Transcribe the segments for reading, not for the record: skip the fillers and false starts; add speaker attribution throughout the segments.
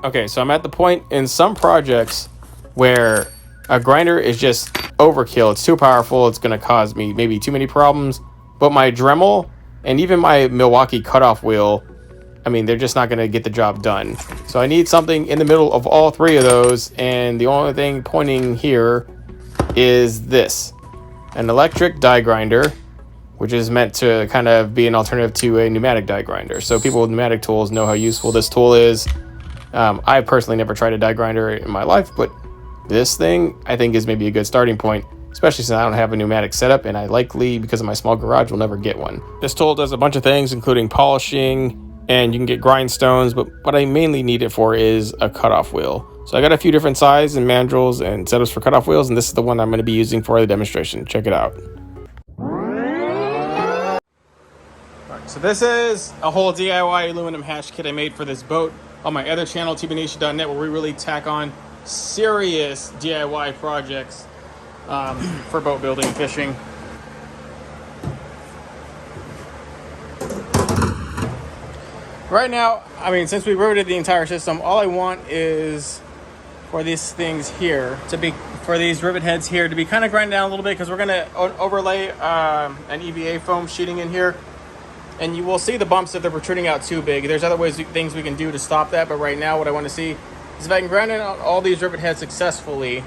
Speaker 1: Okay, so I'm at the point in some projects where a grinder is just overkill. It's too powerful. It's going to cause me maybe too many problems. But my Dremel and even my Milwaukee cutoff wheel, I mean, they're just not going to get the job done. So I need something in the middle of all three of those. And the only thing pointing here is this, an electric die grinder, which is meant to kind of be an alternative to a pneumatic die grinder. So people with pneumatic tools know how useful this tool is. I personally never tried a die grinder in my life, but this thing I think is maybe a good starting point, especially since I don't have a pneumatic setup and I likely, because of my small garage, will never get one. This tool does a bunch of things, including polishing, and you can get grindstones, but what I mainly need it for is a cutoff wheel. So I got a few different sizes and mandrels and setups for cutoff wheels, and this is the one I'm going to be using for the demonstration. Check it out. So this is a whole DIY aluminum hatch kit I made for this boat on my other channel, tbnation.net, where we really tack on serious DIY projects for boat building and fishing. Right now, I mean, since we riveted the entire system, all I want is for these things here to be, for these rivet heads here to be kind of grind down a little bit, because we're going to overlay an EVA foam sheeting in here. And you will see the bumps if they're protruding out too big. There's other things we can do to stop that, but right now what I want to see is if I can grind out all these rivet heads successfully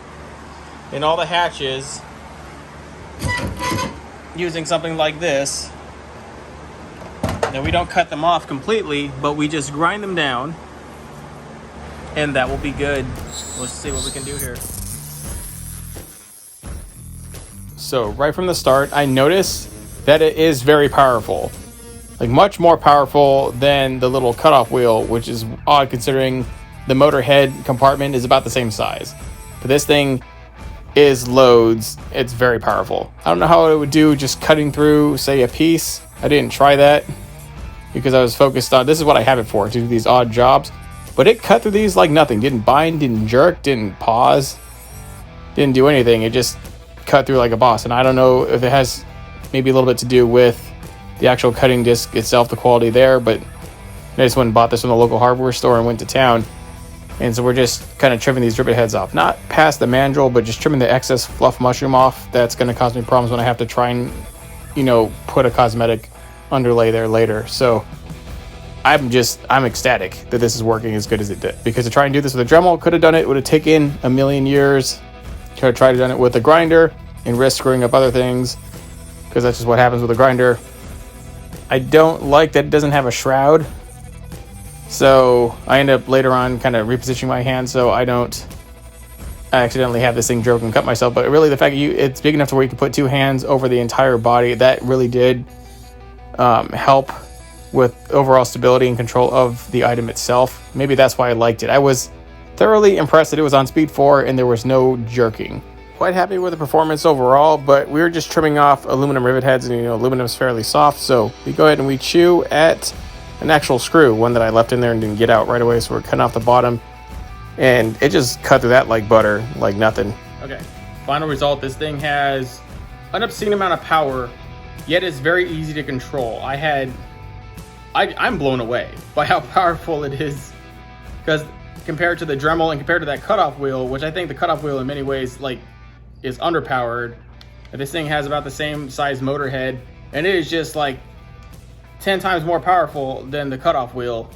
Speaker 1: in all the hatches using something like this. Now we don't cut them off completely, but we just grind them down, and that will be good. Let's see what we can do here. So right from the start, I notice that it is very powerful. Like much more powerful than the little cutoff wheel, which is odd considering the motor head compartment is about the same size. But this thing is loads. It's very powerful. I don't know how it would do just cutting through, say, a piece. I didn't try that because I was focused on, this is what I have it for, to do these odd jobs. But it cut through these like nothing. Didn't bind, didn't jerk, didn't pause, didn't do anything. It just cut through like a boss. And I don't know if it has maybe a little bit to do with the actual cutting disc itself, the quality there, but I just went and bought this from the local hardware store and went to town. And so we're just kind of trimming these rivet heads off. Not past the mandrel, but just trimming the excess fluff mushroom off. That's going to cause me problems when I have to try and, you know, put a cosmetic underlay there later. So I'm ecstatic that this is working as good as it did. Because to try and do this with a Dremel, could have done it, would have taken a million years. Could have tried to done it with a grinder and risk screwing up other things, because that's just what happens with a grinder. I don't like that it doesn't have a shroud, so I end up later on kind of repositioning my hand so I don't accidentally have this thing broken and cut myself. But really the fact that it's big enough to where you can put two hands over the entire body, that really did help with overall stability and control of the item itself. Maybe that's why I liked it. I was thoroughly impressed that it was on speed 4 and there was no jerking. Quite happy with the performance overall, but we were just trimming off aluminum rivet heads, and aluminum is fairly soft, so we go ahead and we chew at an actual screw, one that I left in there and didn't get out right away, so we're cutting off the bottom, and it just cut through that like butter, like nothing. Okay, final result, this thing has an obscene amount of power, yet it's very easy to control. I'm blown away by how powerful it is, because compared to the Dremel and compared to that cutoff wheel, which I think the cutoff wheel in many ways is underpowered. This thing has about the same size motor head, and it is just like 10 times more powerful than the cutoff wheel.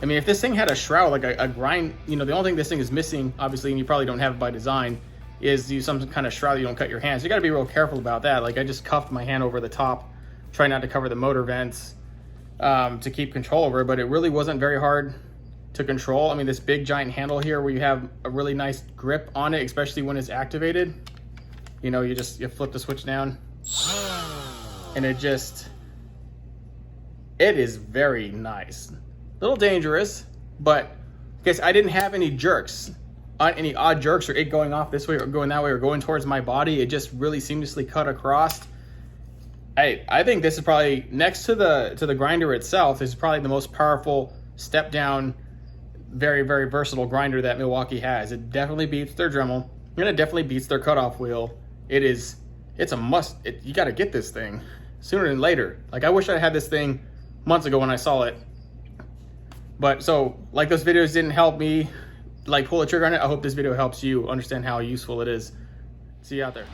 Speaker 1: I mean, if this thing had a shroud, like a grind, the only thing this thing is missing, obviously, and you probably don't have it by design, is some kind of shroud. You don't cut your hands. You got to be real careful about that. Like I just cuffed my hand over the top, trying not to cover the motor vents to keep control over it, but it really wasn't very hard to control. I mean, this big giant handle here where you have a really nice grip on it, especially when it's activated. You flip the switch down and it is very nice. A little dangerous, but because I didn't have any jerks, any odd jerks, or it going off this way or going that way or going towards my body. It just really seamlessly cut across. I think this is probably, next to the grinder itself, this is probably the most powerful step down, very, very versatile grinder that Milwaukee has. It definitely beats their Dremel, and it definitely beats their cutoff wheel. It's a must. You got to get this thing sooner than later. Like I wish I had this thing months ago when I saw it. But so, like those videos didn't help me like pull the trigger on it, I hope this video helps you understand how useful it is. See you out there.